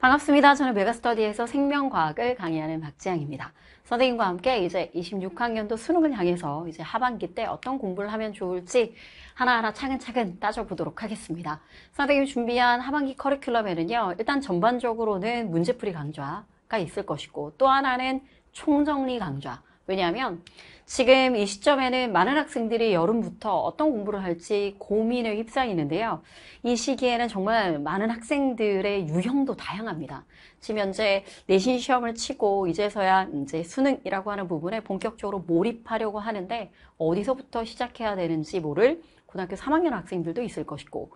반갑습니다. 저는 메가스터디에서 생명과학을 강의하는 박지향입니다. 선생님과 함께 이제 26학년도 수능을 향해서 이제 하반기 때 어떤 공부를 하면 좋을지 하나하나 차근차근 따져보도록 하겠습니다. 선생님이 준비한 하반기 커리큘럼에는요, 일단 전반적으로는 문제풀이 강좌가 있을 것이고, 또 하나는 총정리 강좌. 왜냐하면 지금 이 시점에는 많은 학생들이 여름부터 어떤 공부를 할지 고민에 휩싸이는데요. 이 시기에는 정말 많은 학생들의 유형도 다양합니다. 지금 현재 내신 시험을 치고 이제서야 이제 수능이라고 하는 부분에 본격적으로 몰입하려고 하는데 어디서부터 시작해야 되는지 모를 고등학교 3학년 학생들도 있을 것이고,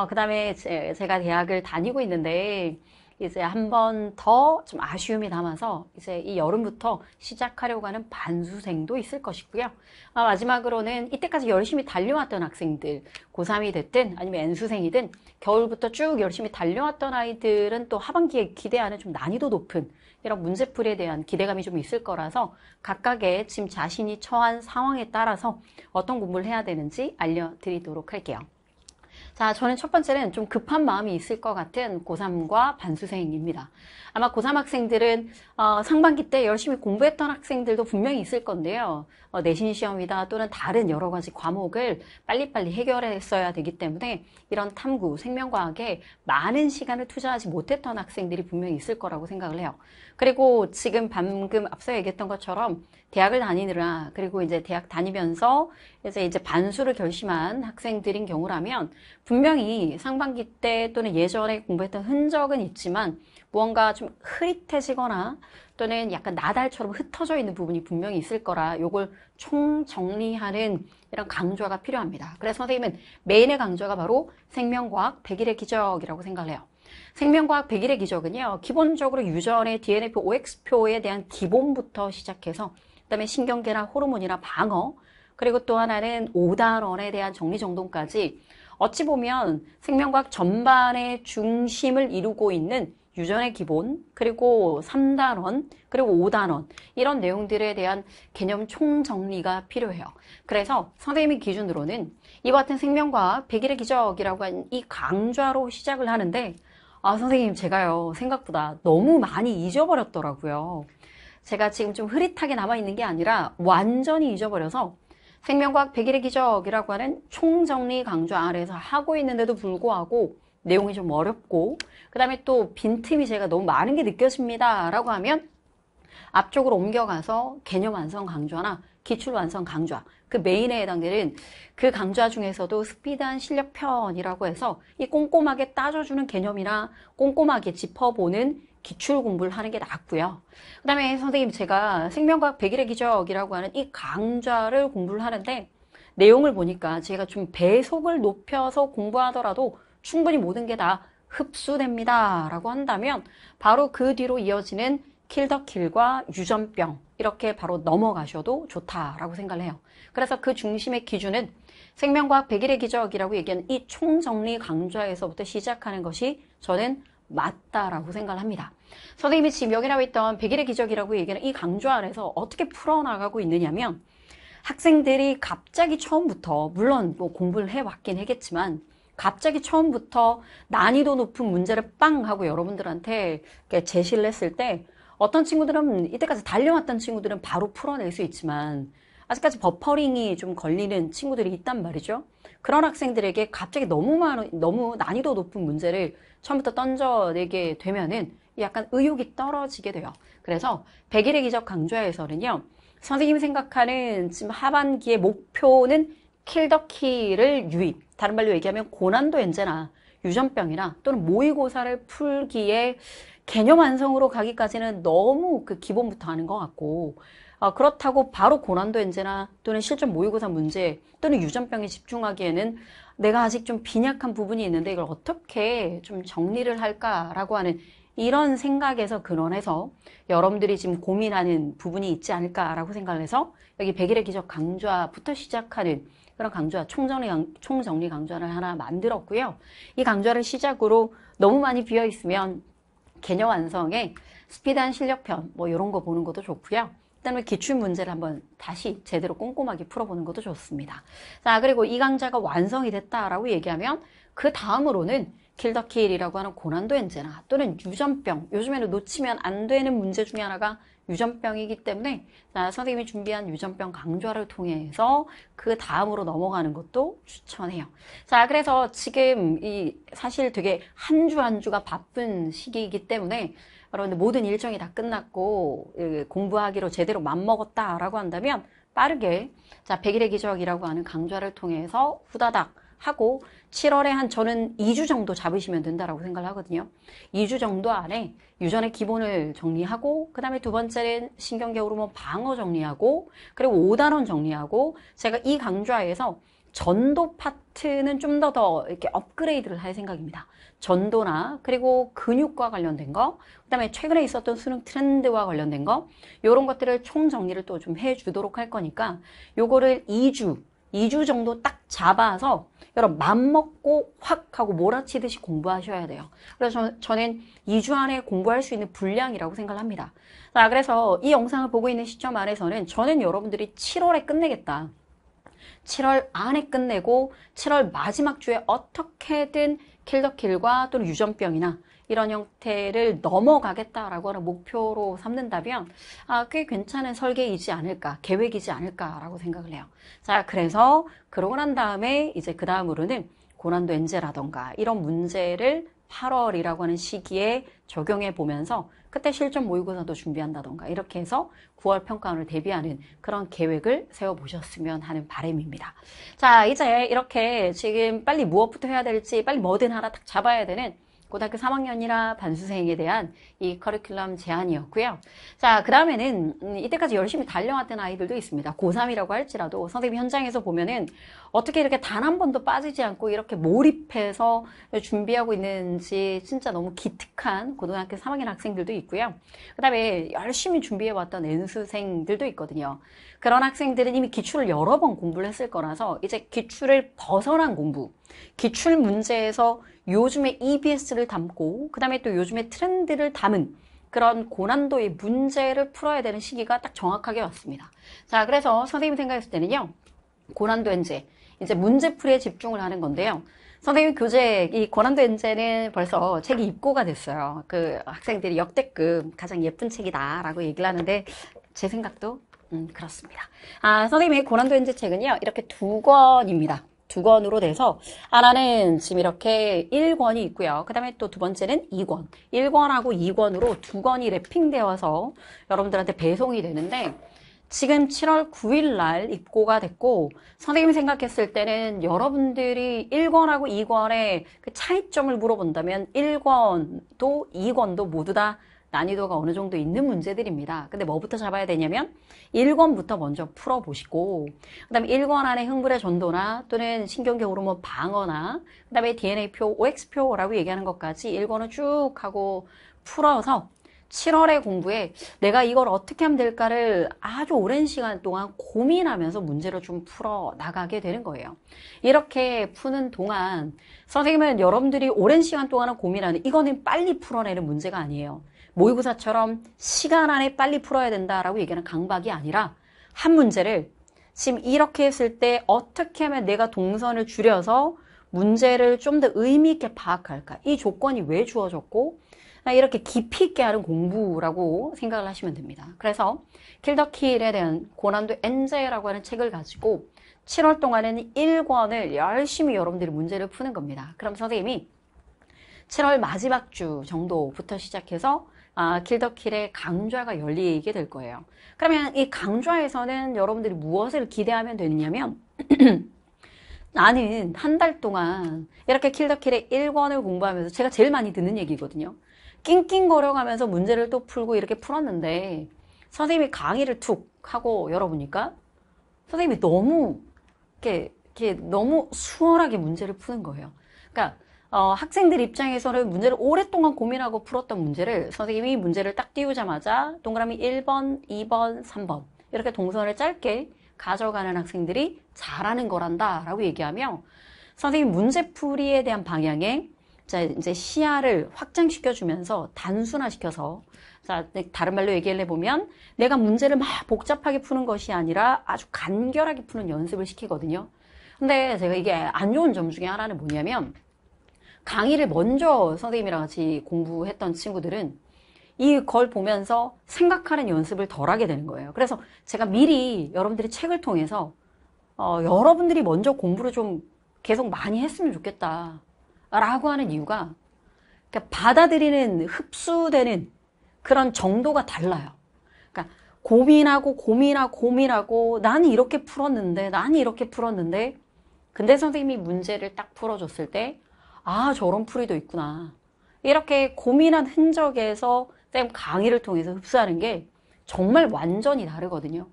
그 다음에 제가 대학을 다니고 있는데 이제 한 번 더 좀 아쉬움이 남아서 이제 이 여름부터 시작하려고 하는 반수생도 있을 것이고요. 마지막으로는 이때까지 열심히 달려왔던 학생들, 고3이 됐든 아니면 N수생이든 겨울부터 쭉 열심히 달려왔던 아이들은 또 하반기에 기대하는 좀 난이도 높은 이런 문제풀이에 대한 기대감이 좀 있을 거라서 각각의 지금 자신이 처한 상황에 따라서 어떤 공부를 해야 되는지 알려드리도록 할게요. 자, 저는 첫 번째는 좀 급한 마음이 있을 것 같은 고3과 반수생입니다. 아마 고3 학생들은 상반기 때 열심히 공부했던 학생들도 분명히 있을 건데요. 내신 시험이다 또는 다른 여러 가지 과목을 빨리빨리 해결했어야 되기 때문에 이런 탐구, 생명과학에 많은 시간을 투자하지 못했던 학생들이 분명히 있을 거라고 생각을 해요. 그리고 지금 방금 앞서 얘기했던 것처럼 대학을 다니느라 그리고 이제 대학 다니면서 이제 반수를 결심한 학생들인 경우라면 분명히 상반기 때 또는 예전에 공부했던 흔적은 있지만 무언가 좀 흐릿해지거나 또는 약간 나달처럼 흩어져 있는 부분이 분명히 있을 거라 요걸 총정리하는 이런 강좌가 필요합니다. 그래서 선생님은 메인의 강좌가 바로 생명과학 100일의 기적이라고 생각을 해요. 생명과학 100일의 기적은요, 기본적으로 유전의 DNA표, OX표에 대한 기본부터 시작해서 그다음에 신경계나 호르몬이나 방어, 그리고 또 하나는 5단원에 대한 정리정돈까지 어찌 보면 생명과학 전반의 중심을 이루고 있는 유전의 기본, 그리고 3단원, 그리고 5단원 이런 내용들에 대한 개념 총정리가 필요해요. 그래서 선생님의 기준으로는 이와 같은 생명과학 100일의 기적이라고 하는 이 강좌로 시작을 하는데 선생님 제가요 생각보다 너무 많이 잊어버렸더라고요. 제가 지금 좀 흐릿하게 남아있는 게 아니라 완전히 잊어버려서 생명과학 100일의 기적이라고 하는 총정리 강좌 아래에서 하고 있는데도 불구하고 내용이 좀 어렵고 그 다음에 또 빈틈이 제가 너무 많은 게 느껴집니다 라고 하면 앞쪽으로 옮겨가서 개념 완성 강좌나 기출 완성 강좌, 그 메인에 해당되는 그 강좌 중에서도 스피드한 실력편이라고 해서 이 꼼꼼하게 따져주는 개념이나 꼼꼼하게 짚어보는 기출 공부를 하는 게 낫고요. 그 다음에 선생님 제가 생명과학 100일의 기적이라고 하는 이 강좌를 공부를 하는데 내용을 보니까 제가 좀 배속을 높여서 공부하더라도 충분히 모든 게 다 흡수됩니다 라고 한다면 바로 그 뒤로 이어지는 킬더킬과 유전병 이렇게 바로 넘어가셔도 좋다라고 생각을 해요. 그래서 그 중심의 기준은 생명과학 100일의 기적이라고 얘기하는 이 총정리 강좌에서부터 시작하는 것이 저는 맞다라고 생각을 합니다. 선생님이 지금 여기 나와 있던 100일의 기적이라고 얘기하는 이 강좌 안에서 어떻게 풀어나가고 있느냐면 학생들이 갑자기 처음부터 물론 뭐 공부를 해왔긴 하겠지만 갑자기 처음부터 난이도 높은 문제를 빵 하고 여러분들한테 제시를 했을 때 어떤 친구들은 이때까지 달려왔던 친구들은 바로 풀어낼 수 있지만 아직까지 버퍼링이 좀 걸리는 친구들이 있단 말이죠. 그런 학생들에게 갑자기 너무 난이도 높은 문제를 처음부터 던져내게 되면은 약간 의욕이 떨어지게 돼요. 그래서 100일의 기적 강좌에서는요, 선생님이 생각하는 지금 하반기의 목표는 킬더키를 유입, 다른 말로 얘기하면 고난도 엔제나 유전병이나 또는 모의고사를 풀기에 개념 완성으로 가기까지는 너무 그 기본부터 하는 것 같고 그렇다고 바로 고난도 엔제나 또는 실전 모의고사 문제 또는 유전병에 집중하기에는 내가 아직 좀 빈약한 부분이 있는데 이걸 어떻게 좀 정리를 할까라고 하는 이런 생각에서 근원해서 여러분들이 지금 고민하는 부분이 있지 않을까라고 생각을 해서 여기 100일의 기적 강좌부터 시작하는 그런 강좌, 총정리 강좌를 하나 만들었고요. 이 강좌를 시작으로 너무 많이 비어 있으면 개념 완성에 스피드한 실력편 뭐 이런 거 보는 것도 좋고요. 그다음에 기출 문제를 한번 다시 제대로 꼼꼼하게 풀어보는 것도 좋습니다. 자, 그리고 이 강좌가 완성이 됐다라고 얘기하면 그 다음으로는 킬더킬이라고 하는 고난도 엔제나 또는 유전병, 요즘에는 놓치면 안 되는 문제 중에 하나가 유전병이기 때문에 자, 선생님이 준비한 유전병 강좌를 통해서 그 다음으로 넘어가는 것도 추천해요. 자, 그래서 지금 사실 되게 한 주 한 주가 바쁜 시기이기 때문에 여러분들 모든 일정이 다 끝났고 공부하기로 제대로 맘먹었다라고 한다면 빠르게 자, 100일의 기적이라고 하는 강좌를 통해서 후다닥 하고 7월에 저는 2주 정도 잡으시면 된다라고 생각을 하거든요. 2주 정도 안에 유전의 기본을 정리하고 그 다음에 두 번째는 신경계 호르몬 방어 정리하고 그리고 5단원 정리하고 제가 이 강좌에서 전도 파트는 좀 더 이렇게 업그레이드를 할 생각입니다. 전도나 그리고 근육과 관련된 거, 그 다음에 최근에 있었던 수능 트렌드와 관련된 거 이런 것들을 총 정리를 또 좀 해주도록 할 거니까 요거를 2주 정도 딱 잡아서 여러분 맘먹고 확 하고 몰아치듯이 공부하셔야 돼요. 그래서 저는 2주 안에 공부할 수 있는 분량이라고 생각을 합니다. 자, 그래서 이 영상을 보고 있는 시점 안에서는 저는 여러분들이 7월에 끝내겠다. 7월 안에 끝내고 7월 마지막 주에 어떻게든 킬더킬과 또는 유전병이나 이런 형태를 넘어가겠다라고 하는 목표로 삼는다면 꽤 괜찮은 설계이지 않을까, 계획이지 않을까라고 생각을 해요. 자, 그래서 그러고 난 다음에 이제 그 다음으로는 고난도 엔제라던가 이런 문제를 8월이라고 하는 시기에 적용해 보면서 그때 실전 모의고사도 준비한다던가 이렇게 해서 9월 평가원을 대비하는 그런 계획을 세워보셨으면 하는 바람입니다. 자, 이제 이렇게 지금 빨리 무엇부터 해야 될지 빨리 뭐든 하나 딱 잡아야 되는 고등학교 3학년이나 반수생에 대한 이 커리큘럼 제안이었고요. 자, 그 다음에는 이때까지 열심히 달려왔던 아이들도 있습니다. 고3이라고 할지라도 선생님 현장에서 보면은 어떻게 이렇게 단 한 번도 빠지지 않고 이렇게 몰입해서 준비하고 있는지 진짜 너무 기특한 고등학교 3학년 학생들도 있고요. 그 다음에 열심히 준비해왔던 N수생들도 있거든요. 그런 학생들은 이미 기출을 여러 번 공부를 했을 거라서 이제 기출을 벗어난 공부, 기출 문제에서 요즘의 EBS를 담고 그 다음에 또 요즘의 트렌드를 담은 그런 고난도의 문제를 풀어야 되는 시기가 딱 정확하게 왔습니다. 자, 그래서 선생님이 생각했을 때는요, 고난도 엔제, 이제 문제풀이에 집중을 하는 건데요. 선생님 교재, 이 고난도 엔제는 벌써 책이 입고가 됐어요. 그 학생들이 역대급 가장 예쁜 책이다라고 얘기를 하는데 제 생각도 그렇습니다. 선생님의 고난도 엔제 책은요, 이렇게 2권입니다. 2권으로 돼서 하나는 지금 이렇게 1권이 있고요. 그 다음에 또 두 번째는 2권. 1권하고 2권으로 2권이 랩핑되어서 여러분들한테 배송이 되는데 지금 7월 9일 날 입고가 됐고 선생님이 생각했을 때는 여러분들이 1권하고 2권의 그 차이점을 물어본다면 1권도 2권도 모두 다 난이도가 어느 정도 있는 문제들입니다. 근데 뭐부터 잡아야 되냐면 1권부터 먼저 풀어보시고 그 다음에 1권 안에 흥분의 전도나 또는 신경계 호르몬 방어나 그 다음에 DNA표, OX표라고 얘기하는 것까지 1권을 쭉 하고 풀어서 7월의 공부에 내가 이걸 어떻게 하면 될까를 아주 오랜 시간 동안 고민하면서 문제를 좀 풀어 나가게 되는 거예요. 이렇게 푸는 동안 선생님은 여러분들이 오랜 시간 동안 고민하는 이거는 빨리 풀어내는 문제가 아니에요. 모의고사처럼 시간 안에 빨리 풀어야 된다라고 얘기하는 강박이 아니라 한 문제를 지금 이렇게 했을 때 어떻게 하면 내가 동선을 줄여서 문제를 좀 더 의미 있게 파악할까? 이 조건이 왜 주어졌고 이렇게 깊이 있게 하는 공부라고 생각을 하시면 됩니다. 그래서 킬더킬에 대한 고난도 엔제라고 하는 책을 가지고 7월 동안에는 1권을 열심히 여러분들이 문제를 푸는 겁니다. 그럼 선생님이 7월 마지막 주 정도부터 시작해서 킬더킬의 강좌가 열리게 될 거예요. 그러면 이 강좌에서는 여러분들이 무엇을 기대하면 되느냐면 나는 한 달 동안 이렇게 킬더킬의 1권을 공부하면서 제가 제일 많이 듣는 얘기거든요. 낑낑거려가면서 문제를 또 풀고 이렇게 풀었는데 선생님이 강의를 툭 하고 열어보니까 선생님이 너무 이렇게 너무 수월하게 문제를 푸는 거예요. 그러니까 학생들 입장에서는 문제를 오랫동안 고민하고 풀었던 문제를 선생님이 문제를 딱 띄우자마자 동그라미 1번, 2번, 3번 이렇게 동선을 짧게 가져가는 학생들이 잘하는 거란다 라고 얘기하며 선생님 문제풀이에 대한 방향에 자, 이제 시야를 확장시켜주면서 단순화시켜서 자, 다른 말로 얘기를 해보면 내가 문제를 막 복잡하게 푸는 것이 아니라 아주 간결하게 푸는 연습을 시키거든요. 근데 제가 이게 안 좋은 점 중에 하나는 뭐냐면 강의를 먼저 선생님이랑 같이 공부했던 친구들은 이걸 보면서 생각하는 연습을 덜 하게 되는 거예요. 그래서 제가 미리 여러분들이 책을 통해서 여러분들이 먼저 공부를 좀 계속 많이 했으면 좋겠다 라고 하는 이유가, 그러니까 받아들이는, 흡수되는 그런 정도가 달라요. 그러니까 고민하고 나는 이렇게 풀었는데 근데 선생님이 문제를 딱 풀어줬을 때 아, 저런 풀이도 있구나. 이렇게 고민한 흔적에서 쌤 강의를 통해서 흡수하는 게 정말 완전히 다르거든요.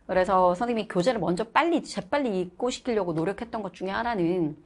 그래서 선생님이 교재를 먼저 재빨리 읽고 시키려고 노력했던 것 중에 하나는,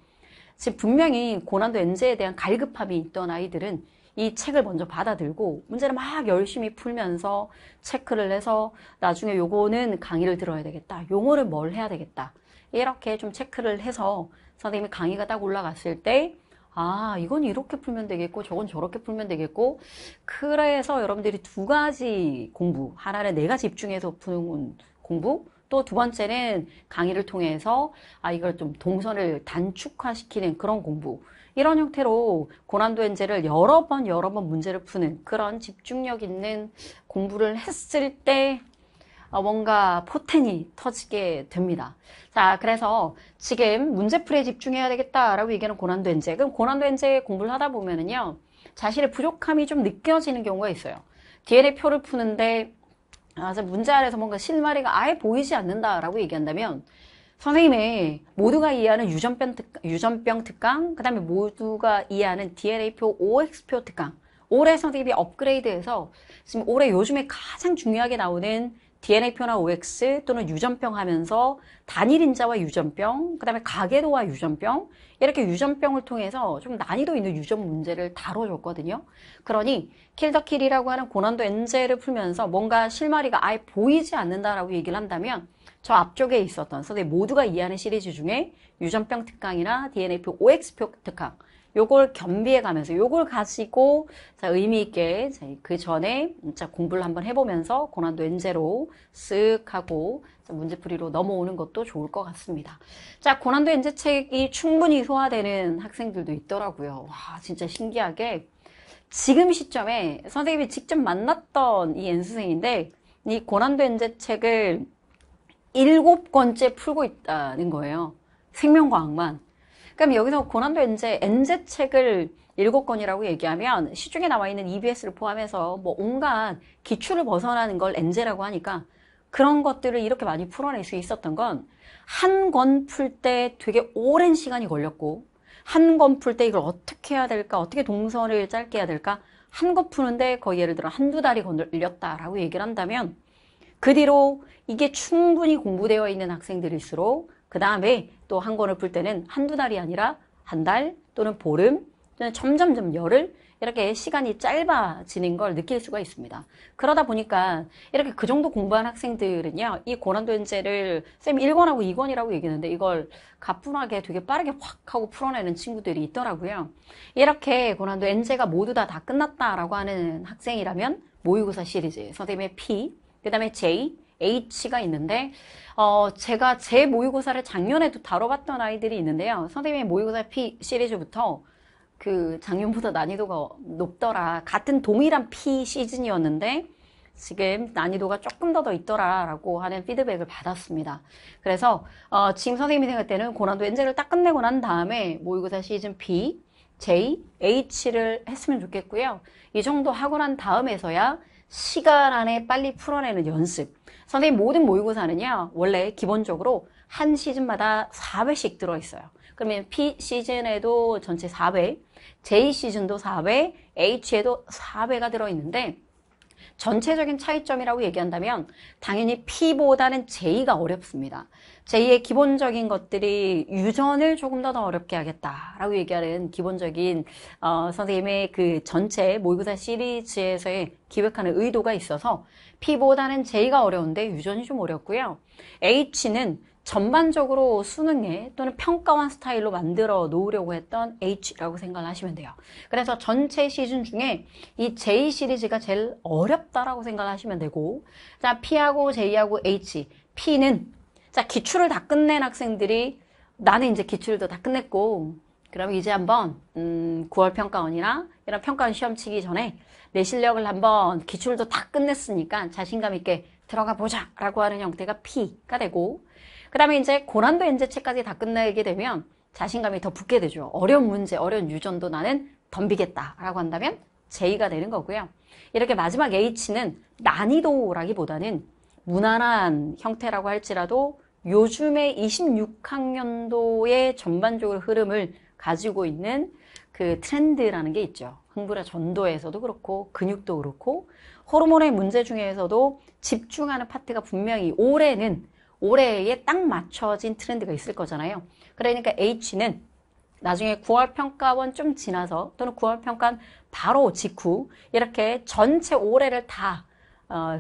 지금 분명히 고난도 엔제에 대한 갈급함이 있던 아이들은 이 책을 먼저 받아들고 문제를 막 열심히 풀면서 체크를 해서 나중에 요거는 강의를 들어야 되겠다, 용어를 뭘 해야 되겠다, 이렇게 좀 체크를 해서 선생님이 강의가 딱 올라갔을 때 아, 이건 이렇게 풀면 되겠고 저건 저렇게 풀면 되겠고, 그래서 여러분들이 두 가지 공부, 하나는 내가 집중해서 푸는 공부, 또 두 번째는 강의를 통해서 아, 이걸 좀 동선을 단축화시키는 그런 공부, 이런 형태로 고난도 엔제를 여러 번 문제를 푸는 그런 집중력 있는 공부를 했을 때 뭔가 포텐이 터지게 됩니다. 자, 그래서 지금 문제풀이에 집중해야 되겠다라고 얘기하는 고난도 엔제. 그럼 고난도 엔제 공부를 하다 보면은요, 자신의 부족함이 좀 느껴지는 경우가 있어요. DNA 표를 푸는데 문제 안에서 뭔가 실마리가 아예 보이지 않는다라고 얘기한다면, 선생님의 모두가 이해하는 유전병 특강, 그 다음에 모두가 이해하는 DNA표, OX표 특강, 올해 선생님이 업그레이드해서 지금 올해 요즘에 가장 중요하게 나오는 DNA표나 OX 또는 유전병 하면서 단일 인자와 유전병, 그 다음에 가계도와 유전병, 이렇게 유전병을 통해서 좀 난이도 있는 유전 문제를 다뤄줬거든요. 그러니 킬더킬이라고 하는 고난도 엔제를 풀면서 뭔가 실마리가 아예 보이지 않는다라고 얘기를 한다면, 저 앞쪽에 있었던 선생님 모두가 이해하는 시리즈 중에 유전병 특강이나 DNA표, OX표 특강, 요걸 겸비해 가면서 요걸 가지고 자, 의미 있게 그 전에 공부를 한번 해보면서 고난도 엔제로 쓱 하고 문제풀이로 넘어오는 것도 좋을 것 같습니다. 자, 고난도 엔제 책이 충분히 소화되는 학생들도 있더라고요. 와, 진짜 신기하게 지금 시점에 선생님이 직접 만났던 이 N수생인데 이 고난도 엔제 책을 7권째 풀고 있다는 거예요. 생명과학만. 그럼 여기서 고난도 엔제 책을 7권이라고 얘기하면 시중에 나와 있는 EBS를 포함해서 뭐 온갖 기출을 벗어나는 걸 엔제라고 하니까 그런 것들을 이렇게 많이 풀어낼 수 있었던 건 한 권 풀 때 되게 오랜 시간이 걸렸고, 한 권 풀 때 이걸 어떻게 해야 될까, 어떻게 동선을 짧게 해야 될까, 한 권 푸는데 거의 예를 들어 한두 달이 걸렸다라고 얘기를 한다면, 그 뒤로 이게 충분히 공부되어 있는 학생들일수록 그 다음에 또 한 권을 풀 때는 한두 달이 아니라 한 달 또는 보름 또는 점점점 열흘, 이렇게 시간이 짧아지는 걸 느낄 수가 있습니다. 그러다 보니까 이렇게 그 정도 공부한 학생들은요, 이 고난도 엔제를 쌤 1권하고 2권이라고 얘기했는데 이걸 가뿐하게 되게 빠르게 확 하고 풀어내는 친구들이 있더라고요. 이렇게 고난도 엔제가 모두 다 끝났다라고 하는 학생이라면 모의고사 시리즈, 선생님의 P, 그 다음에 J, H가 있는데 제가 제 모의고사를 작년에도 다뤄봤던 아이들이 있는데요. 선생님의 모의고사 P 시리즈부터 그 작년보다 난이도가 높더라. 같은 동일한 P 시즌이었는데 지금 난이도가 조금 더 있더라라고 하는 피드백을 받았습니다. 그래서 지금 선생님이 생각할 때는 고난도 엔제를 딱 끝내고 난 다음에 모의고사 시즌 P, J, H를 했으면 좋겠고요. 이 정도 하고 난 다음에서야 시간 안에 빨리 풀어내는 연습. 선생님 모든 모의고사는요, 원래 기본적으로 한 시즌마다 4회씩 들어있어요. 그러면 P 시즌에도 전체 4회, J 시즌도 4회, H에도 4회가 들어있는데, 전체적인 차이점이라고 얘기한다면 당연히 P보다는 J가 어렵습니다. J의 기본적인 것들이 유전을 조금 더 어렵게 하겠다라고 얘기하는 기본적인 선생님의 그 전체 모의고사 시리즈에서의 기획하는 의도가 있어서 P보다는 J가 어려운데 유전이 좀 어렵고요. H는 전반적으로 수능에 또는 평가원 스타일로 만들어 놓으려고 했던 H라고 생각을 하시면 돼요. 그래서 전체 시즌 중에 이 J 시리즈가 제일 어렵다라고 생각을 하시면 되고, 자, P하고 J하고 H. P는 자, 기출을 다 끝낸 학생들이 나는 이제 기출도 다 끝냈고 그럼 이제 한번 9월 평가원이나 이런 평가원 시험 치기 전에 내 실력을 한번 기출도 다 끝냈으니까 자신감 있게 들어가 보자 라고 하는 형태가 P가 되고, 그 다음에 이제 고난도 엔제체까지 다 끝내게 되면 자신감이 더 붙게 되죠. 어려운 문제, 어려운 유전도 나는 덤비겠다 라고 한다면 J가 되는 거고요. 이렇게 마지막 H는 난이도라기보다는 무난한 형태라고 할지라도 요즘에 26학년도의 전반적으로 흐름을 가지고 있는 그 트렌드라는 게 있죠. 흥분의 전도에서도 그렇고 근육도 그렇고 호르몬의 문제 중에서도 집중하는 파트가 분명히 올해에 딱 맞춰진 트렌드가 있을 거잖아요. 그러니까 H는 나중에 9월 평가원 좀 지나서 또는 9월 평가원 바로 직후 이렇게 전체 올해를 다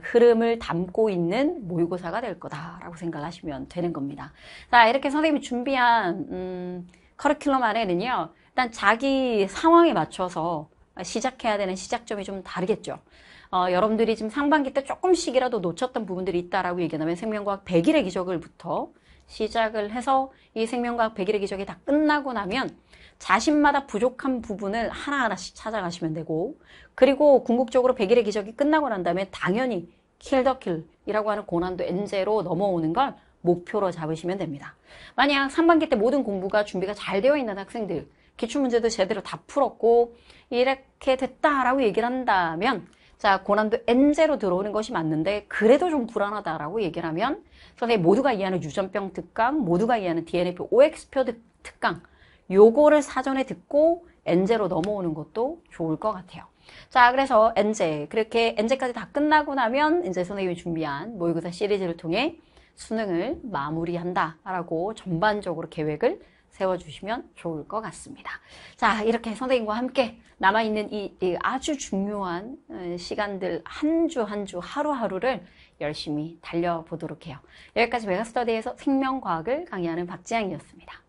흐름을 담고 있는 모의고사가 될 거다라고 생각을 하시면 되는 겁니다. 자, 이렇게 선생님이 준비한 커리큘럼 안에는요, 일단 자기 상황에 맞춰서 시작해야 되는 시작점이 좀 다르겠죠. 여러분들이 지금 상반기 때 조금씩이라도 놓쳤던 부분들이 있다라고 얘기하면 생명과학 100일의 기적을부터 시작을 해서 이 생명과학 100일의 기적이 다 끝나고 나면 자신마다 부족한 부분을 하나하나씩 찾아가시면 되고, 그리고 궁극적으로 100일의 기적이 끝나고 난 다음에 당연히 킬 더 킬이라고 하는 고난도 N제로 넘어오는 걸 목표로 잡으시면 됩니다. 만약 상반기 때 모든 공부가 준비가 잘 되어 있는 학생들, 기출문제도 제대로 다 풀었고 이렇게 됐다라고 얘기를 한다면, 자, 고난도 N제로 들어오는 것이 맞는데 그래도 좀 불안하다라고 얘기를 하면 선생님 모두가 이해하는 유전병 특강, 모두가 이해하는 DNA표, OX표 특강 요거를 사전에 듣고 N제로 넘어오는 것도 좋을 것 같아요. 자, 그래서 N제, 그렇게 N제까지 다 끝나고 나면 이제 선생님이 준비한 모의고사 시리즈를 통해 수능을 마무리한다라고 전반적으로 계획을 세워주시면 좋을 것 같습니다. 자, 이렇게 선생님과 함께 남아있는 이 아주 중요한 시간들 한 주 한 주 하루하루를 열심히 달려보도록 해요. 여기까지 메가스터디에서 생명과학을 강의하는 박지향이었습니다.